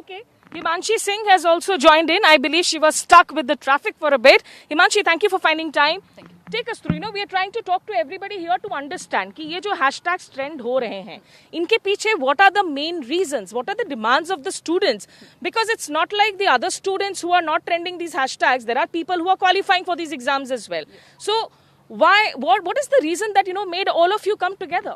Okay. Himanshi Singh has also joined in. I believe she was stuck with the traffic for a bit. Himanshi, thank you for finding time. Thank you. Take us through. We are trying to talk to everybody here to understand कि ये जो hashtags trend हो रहे हैं, इनके पीछे what are the main reasons? What are the demands of the students? Because it's not like the other students who are not trending these hashtags. There are people who are qualifying for these exams as well. So why? What is the reason that made all of you come together?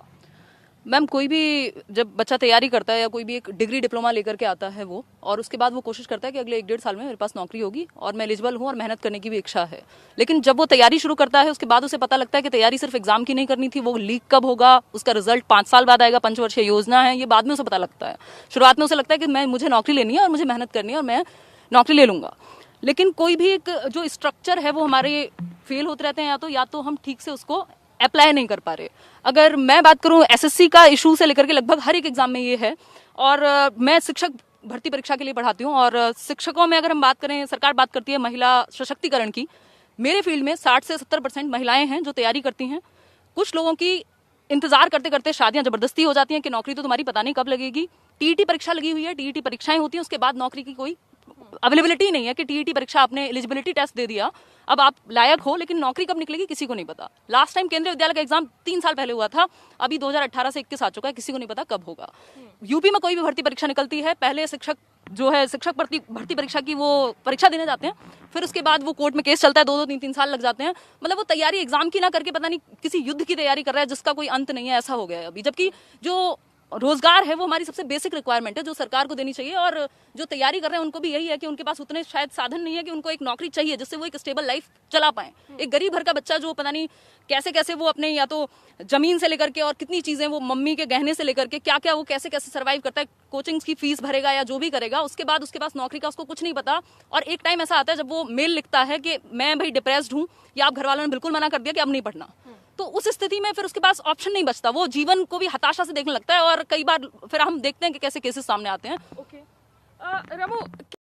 Ma'am, कोई भी जब बच्चा तैयारी करता है या कोई भी एक डिग्री डिप्लोमा लेकर के आता है वो, और उसके बाद वो कोशिश करता है कि अगले 1-1.5 साल में मेरे पास नौकरी होगी और मैं एलिजिबल हूँ और मेहनत करने की भी इच्छा है। लेकिन जब वो तैयारी शुरू करता है उसके बाद उसे पता लगता है कि तैयारी सिर्फ एग्जाम की नहीं करनी थी, वो लीक कब होगा, उसका रिजल्ट 5 साल बाद आएगा, पंचवर्षीय योजना है, ये बाद में उसे पता लगता है। शुरुआत में उसे लगता है कि मुझे नौकरी लेनी है और मुझे मेहनत करनी है और मैं नौकरी ले लूंगा। लेकिन कोई भी एक जो स्ट्रक्चर है वो हमारे फेल होते रहते हैं, या तो हम ठीक से उसको अप्लाई नहीं कर पा रहे। अगर मैं बात करूं एसएससी का इशू से लेकर के लगभग हर एक एग्जाम में ये है, और मैं शिक्षक भर्ती परीक्षा के लिए पढ़ाती हूं, और शिक्षकों में अगर हम बात करें, सरकार बात करती है महिला सशक्तिकरण की। मेरे फील्ड में 60 से 70% महिलाएं हैं जो तैयारी करती हैं। कुछ लोगों की इंतजार करते करते शादियां जबरदस्ती हो जाती हैं कि नौकरी तो तुम्हारी पता नहीं कब लगेगी। टीईटी परीक्षा लगी हुई है, टीईटी परीक्षाएं होती हैं, उसके बाद नौकरी की कोई अवेलेबिलिटी नहीं है कि टीईटी परीक्षा आपने एलिजिबिलिटी टेस्ट दे दिया, अब आप लायक हो, लेकिन नौकरी कब निकलेगी किसी को नहीं पता। लास्ट टाइम केंद्रीय विद्यालय का एग्जाम 3 साल पहले हुआ था, अभी 2018 से 21 आ चुका है, किसी को नहीं पता कब होगा। यूपी में कोई भी भर्ती परीक्षा निकलती है, पहले शिक्षक भर्ती परीक्षा की वो परीक्षा देने जाते हैं, फिर उसके बाद वो कोर्ट में केस चलता है, 2-2, 3-3 साल लग जाते हैं। मतलब वो तैयारी एग्जाम की ना करके पता नहीं किसी युद्ध की तैयारी कर रहा है जिसका कोई अंत नहीं है, ऐसा हो गया है अभी। जबकि जो रोजगार है वो हमारी सबसे बेसिक रिक्वायरमेंट है जो सरकार को देनी चाहिए, और जो तैयारी कर रहे हैं उनको भी यही है कि उनके पास उतने शायद साधन नहीं है कि उनको एक नौकरी चाहिए जिससे वो एक स्टेबल लाइफ चला पाए। एक गरीब घर का बच्चा जो पता नहीं कैसे कैसे वो अपने या तो जमीन से लेकर के और कितनी चीजें, वो मम्मी के गहने से लेकर के क्या क्या वो कैसे कैसे सर्वाइव करता है, कोचिंग की फीस भरेगा या जो भी करेगा, उसके बाद उसके पास नौकरी का उसको कुछ नहीं पता। और एक टाइम ऐसा आता है जब वो मेल लिखता है कि मैं भाई डिप्रेस्ड हूँ, या आप घर वालों ने बिल्कुल मना कर दिया कि अब नहीं पढ़ना, तो उस स्थिति में फिर उसके पास ऑप्शन नहीं बचता, वो जीवन को भी हताशा से देखने लगता है, और कई बार फिर हम देखते हैं कि कैसे केसेस सामने आते हैं। Okay. रमू,